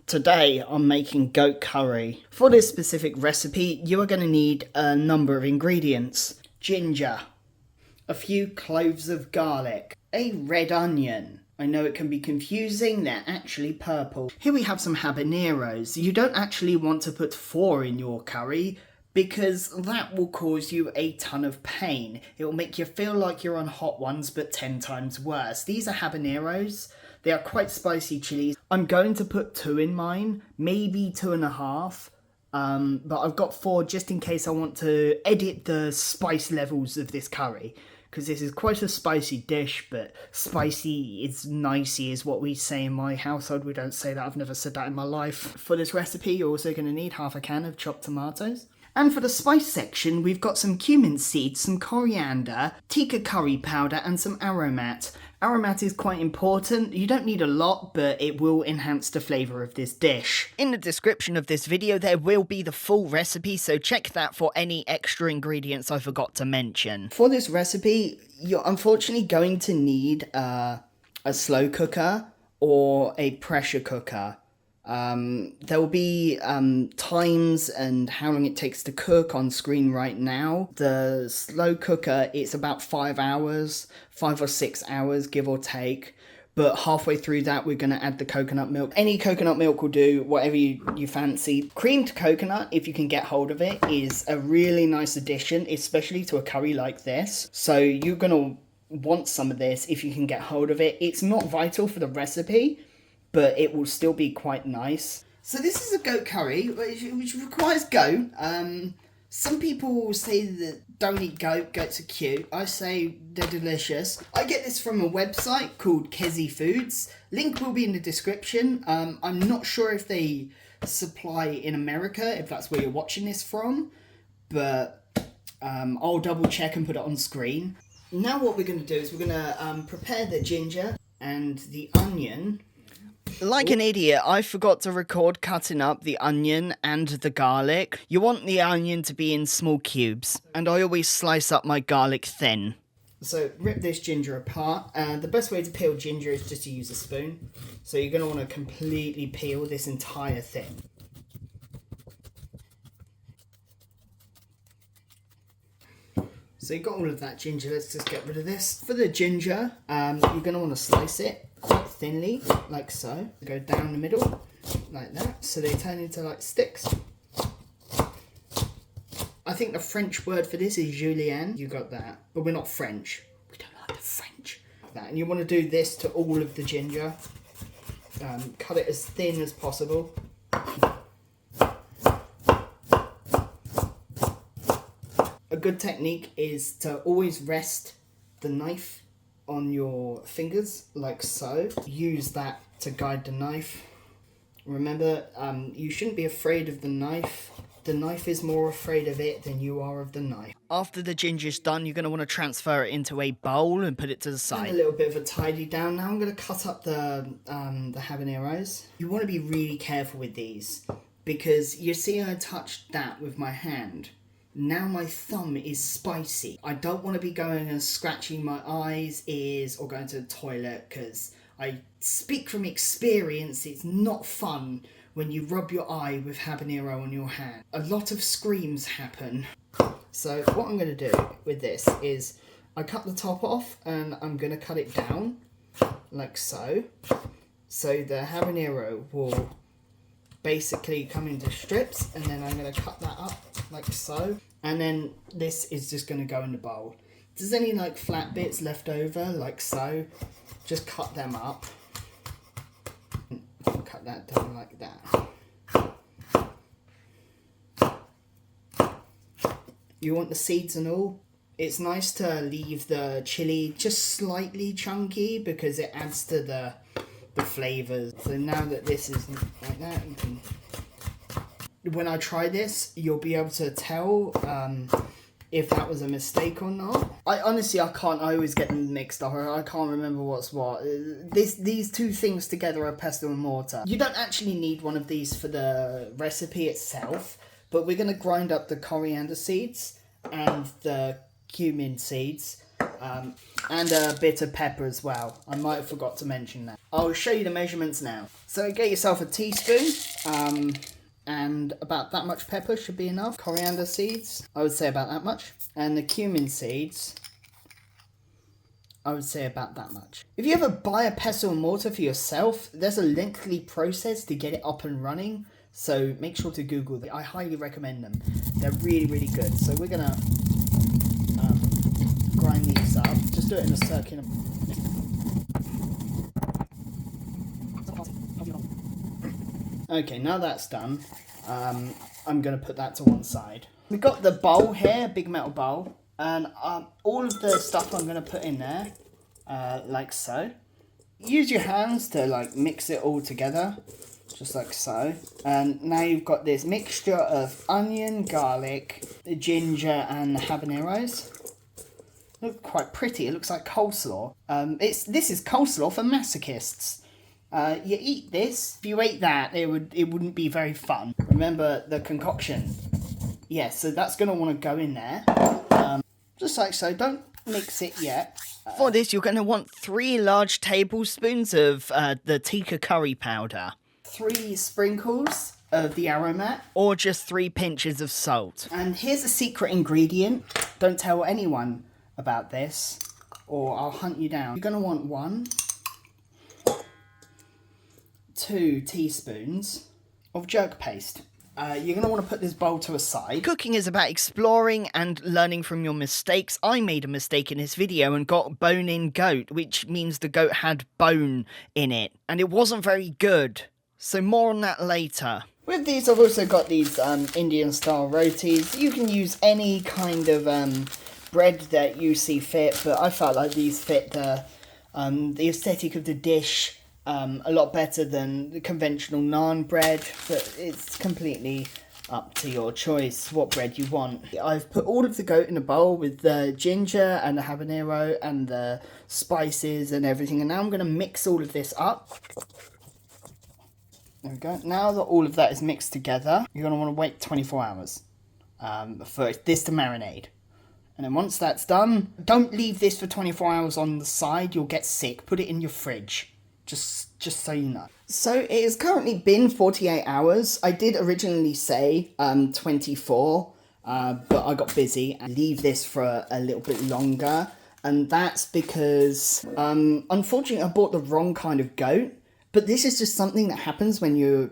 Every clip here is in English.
Today I'm making goat curry. For this specific recipe, you are going to need a number of ingredients. Ginger, a few cloves of garlic, a red onion. I know it can be confusing, they're actually purple. Here we have some habaneros. You don't actually want to put 4 in your curry because that will cause you a ton of pain. It will make you feel like you're on hot ones but 10 times worse. These are habaneros. They are quite spicy chilies. I'm going to put 2 in mine, maybe 2.5. But I've got 4 just in case I want to edit the spice levels of this curry. Because this is quite a spicy dish, but spicy is nicey is what we say in my household. We don't say that, I've never said that in my life. For this recipe, you're also going to need half a can of chopped tomatoes. And for the spice section, we've got some cumin seeds, some coriander, Tikka curry powder, and some Aromat. Aromat is quite important. You don't need a lot, but it will enhance the flavour of this dish. In the description of this video, there will be the full recipe, so check that for any extra ingredients I forgot to mention. For this recipe, you're unfortunately going to need a slow cooker or a pressure cooker. There will be times and how long it takes to cook on screen right now. The slow cooker, it's about 5 hours, 5 or 6 hours, give or take. But halfway through that, we're going to add the coconut milk. Any coconut milk will do, whatever you fancy. Creamed coconut, if you can get hold of it, is a really nice addition, especially to a curry like this. So you're going to want some of this if you can get hold of it. It's not vital for the recipe, but it will still be quite nice. So this is a goat curry, which requires goat. Some people say that don't eat goat, goats are cute. I say they're delicious. I get this from a website called Kezi Foods. Link will be in the description. I'm not sure if they supply in America, if that's where you're watching this from, but I'll double check and put it on screen. Now what we're going to do is we're going to prepare the ginger and the onion. Like an idiot, I forgot to record cutting up the onion and the garlic. You want the onion to be in small cubes, and I always slice up my garlic thin. So rip this ginger apart. The best way to peel ginger is just to use a spoon. So you're going to want to completely peel this entire thing. So you've got all of that ginger, let's just get rid of this. For the ginger, you're going to want to slice it quite thinly, like so. Go down the middle, like that, so they turn into like sticks. I think the French word for this is julienne. You got that, but we're not French. We don't like the French. That, and you want to do this to all of the ginger. Cut it as thin as possible. A good technique is to always rest the knife on your fingers, like so. Use that to guide the knife. Remember, you shouldn't be afraid of the knife. The knife is more afraid of it than you are of the knife. After the ginger's done, you're going to want to transfer it into a bowl and put it to the side. And a little bit of a tidy down. Now I'm going to cut up the habaneros. You want to be really careful with these, because you see I touched that with my hand. Now my thumb is spicy. I don't want to be going and scratching my eyes, ears, or going to the toilet, because I speak from experience, it's not fun when you rub your eye with habanero on your hand. A lot of screams happen. So what I'm going to do with this is I cut the top off and I'm going to cut it down like so. So the habanero will basically come into strips, and then I'm going to cut that up like so. And then this is just going to go in the bowl. If there's any like flat bits left over, like so, just cut them up. Cut that down like that. You want the seeds and all. It's nice to leave the chili just slightly chunky because it adds to the flavours. So now that this is like that, you can... When I try this, you'll be able to tell if that was a mistake or not. I can't. I always get them mixed up. I can't remember what's what. These two things together are pestle and mortar. You don't actually need one of these for the recipe itself, but we're going to grind up the coriander seeds and the cumin seeds. And a bit of pepper as well. I might have forgot to mention that. I'll show you the measurements now. So get yourself a teaspoon, and about that much pepper should be enough. Coriander seeds, I would say about that much. And the cumin seeds, I would say about that much. If you ever buy a pestle and mortar for yourself, there's a lengthy process to get it up and running. So make sure to Google them. I highly recommend them. They're really, really good. So we're going to grind these up. Just do it in a circular. Okay, now that's done, I'm going to put that to one side. We've got the bowl here, a big metal bowl, and all of the stuff I'm going to put in there, like so. Use your hands to like mix it all together, just like so. And now you've got this mixture of onion, garlic, ginger and habaneros. Look quite pretty, it looks like coleslaw. This is coleslaw for masochists. You eat this, if you ate that, it wouldn't be very fun. Remember the concoction. Yeah, so that's going to want to go in there. Just like so, don't mix it yet. For this, you're going to want 3 large tablespoons of the Tikka curry powder. 3 sprinkles of the Aromat. Or just 3 pinches of salt. And here's a secret ingredient. Don't tell anyone about this, or I'll hunt you down. You're going to want 1, 2 teaspoons of jerk paste. You're going to want to put this bowl to a side. Cooking is about exploring and learning from your mistakes. I made a mistake in this video and got bone-in goat, which means the goat had bone in it. And it wasn't very good. So more on that later. With these, I've also got these Indian-style rotis. You can use any kind of bread that you see fit, but I felt like these fit the aesthetic of the dish a lot better than the conventional naan bread, but it's completely up to your choice what bread you want. I've put all of the goat in a bowl with the ginger and the habanero and the spices and everything, and now I'm going to mix all of this up. There we go. Now that all of that is mixed together, you're going to want to wait 24 hours for this to marinate. And then once that's done, don't leave this for 24 hours on the side, you'll get sick. Put it in your fridge. Just so you know. So it has currently been 48 hours. I did originally say 24, but I got busy and leave this for a little bit longer. And that's because, unfortunately, I bought the wrong kind of goat. But this is just something that happens when you're,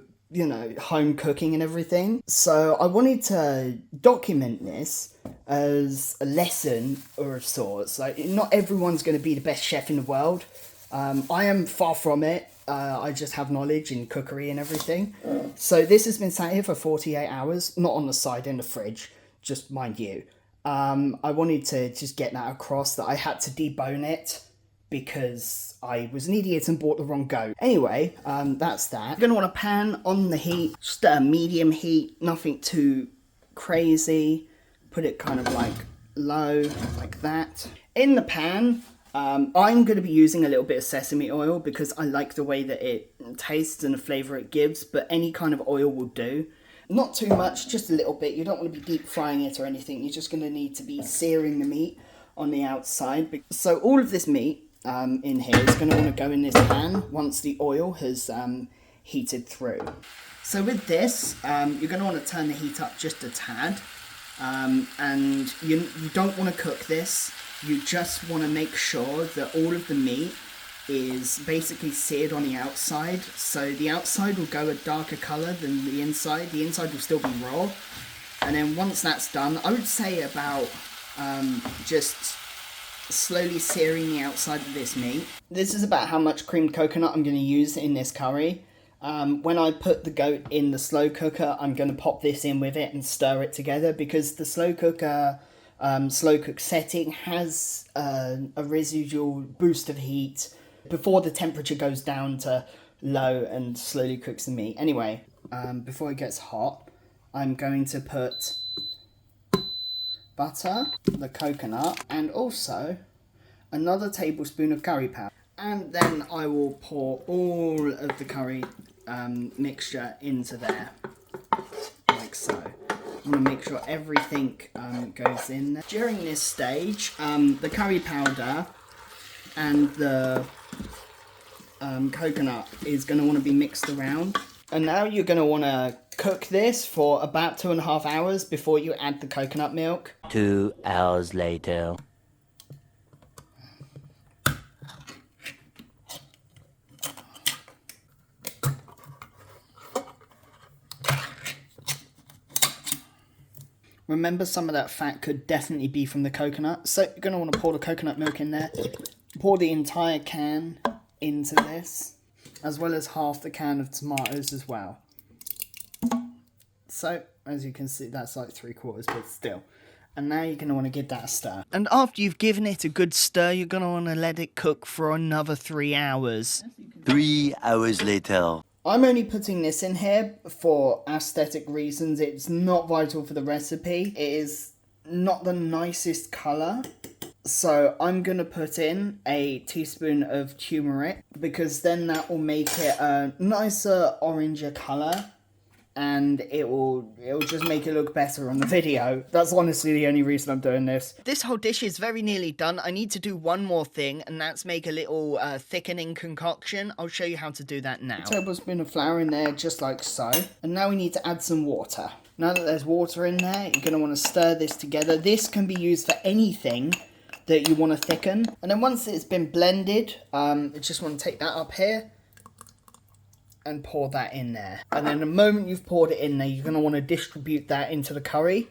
home cooking and everything. So I wanted to document this as a lesson or of sorts. Like, not everyone's going to be the best chef in the world. I am far from it. I just have knowledge in cookery and everything. So this has been sat here for 48 hours, not on the side in the fridge, just mind you. I wanted to just get that across that I had to debone it because I was an idiot and bought the wrong goat. Anyway, that's that. You're going to want a pan on the heat, just a medium heat, nothing too crazy. Put it kind of like low, like that. In the pan, I'm going to be using a little bit of sesame oil because I like the way that it tastes and the flavour it gives, but any kind of oil will do. Not too much, just a little bit. You don't want to be deep frying it or anything. You're just going to need to be searing the meat on the outside. So all of this meat in here is going to want to go in this pan once the oil has heated through. So with this, you're going to want to turn the heat up just a tad. And you don't want to cook this. You just want to make sure that all of the meat is basically seared on the outside. So the outside will go a darker colour than the inside. The inside will still be raw. And then once that's done, I would say about just slowly searing the outside of this meat. This is about how much creamed coconut I'm going to use in this curry. When I put the goat in the slow cooker, I'm going to pop this in with it and stir it together because the slow cooker... slow cook setting has a residual boost of heat before the temperature goes down to low and slowly cooks the meat. Anyway, before it gets hot, I'm going to put butter, the coconut, and also another tablespoon of curry powder. And then I will pour all of the curry mixture into there, like so. I want to make sure everything goes in there. During this stage, the curry powder and the coconut is going to want to be mixed around. And now you're going to want to cook this for about 2.5 hours before you add the coconut milk. 2 hours later. Remember, some of that fat could definitely be from the coconut. So you're going to want to pour the coconut milk in there. Pour the entire can into this, as well as half the can of tomatoes as well. So, as you can see, that's like 3/4, but still. And now you're going to want to give that a stir. And after you've given it a good stir, you're going to want to let it cook for another 3 hours. 3 hours later. I'm only putting this in here for aesthetic reasons. It's not vital for the recipe. It is not the nicest colour. So I'm going to put in a teaspoon of turmeric, because then that will make it a nicer oranger colour. And it will just make it look better on the video. That's honestly the only reason I'm doing this. This whole dish is very nearly done. I need to do one more thing, and that's make a little thickening concoction. I'll show you how to do that now. A tablespoon of flour in there, just like so. And now we need to add some water. Now that there's water in there, you're going to want to stir this together. This can be used for anything that you want to thicken. And then once it's been blended, you just want to take that up here and pour that in there. And then the moment you've poured it in there, you're going to want to distribute that into the curry,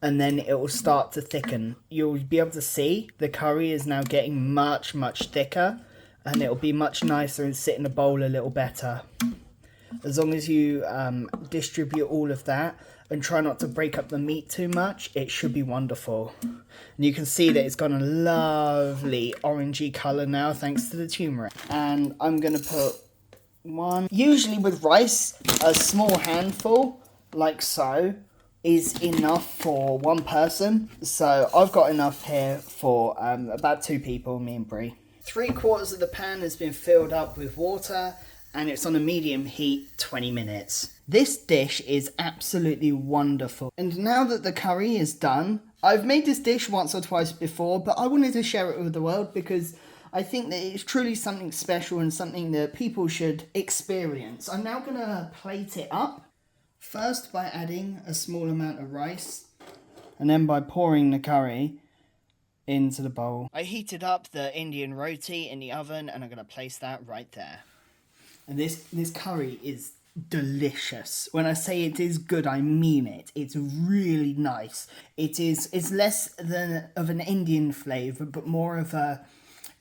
and then it will start to thicken. You'll be able to see the curry is now getting much, much thicker, and it'll be much nicer and sit in the bowl a little better. As long as you distribute all of that and try not to break up the meat too much, it should be wonderful. And you can see that it's got a lovely orangey colour now, thanks to the turmeric. And I'm going to put one. Usually with rice, a small handful, like so, is enough for one person. So I've got enough here for about 2 people, me and Brie. 3/4 of the pan has been filled up with water, and it's on a medium heat, 20 minutes. This dish is absolutely wonderful. And now that the curry is done, I've made this dish once or twice before, but I wanted to share it with the world because I think that it's truly something special and something that people should experience. I'm now going to plate it up. First by adding a small amount of rice, and then by pouring the curry into the bowl. I heated up the Indian roti in the oven, and I'm going to place that right there. And this curry is delicious. When I say it is good, I mean it. It's really nice. It's less than of an Indian flavour, but more of a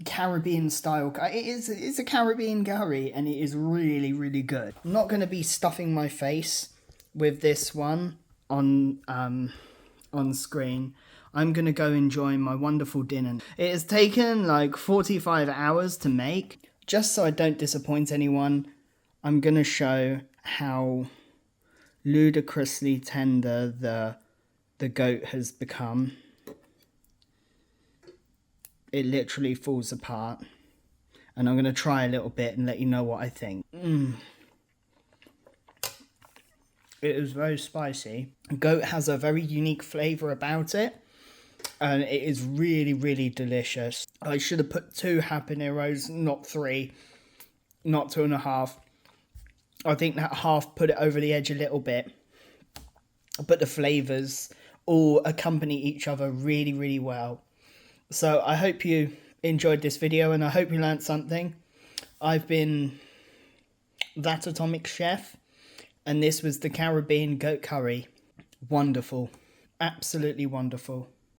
Caribbean style. It's a Caribbean curry, and it is really, really good. I'm not going to be stuffing my face with this one on screen. I'm going to go enjoy my wonderful dinner. It has taken like 45 hours to make. Just so I don't disappoint anyone, I'm going to show how ludicrously tender the goat has become. It literally falls apart. And I'm going to try a little bit and let you know what I think. It is very spicy. Goat has a very unique flavour about it. And it is really, really delicious. I should have put 2 habaneros, not 3. Not 2.5. I think that half put it over the edge a little bit. But the flavours all accompany each other really, really well. So I hope you enjoyed this video, and I hope you learned something. I've been That Atomic Chef, and this was the Caribbean goat curry. Wonderful. Absolutely wonderful.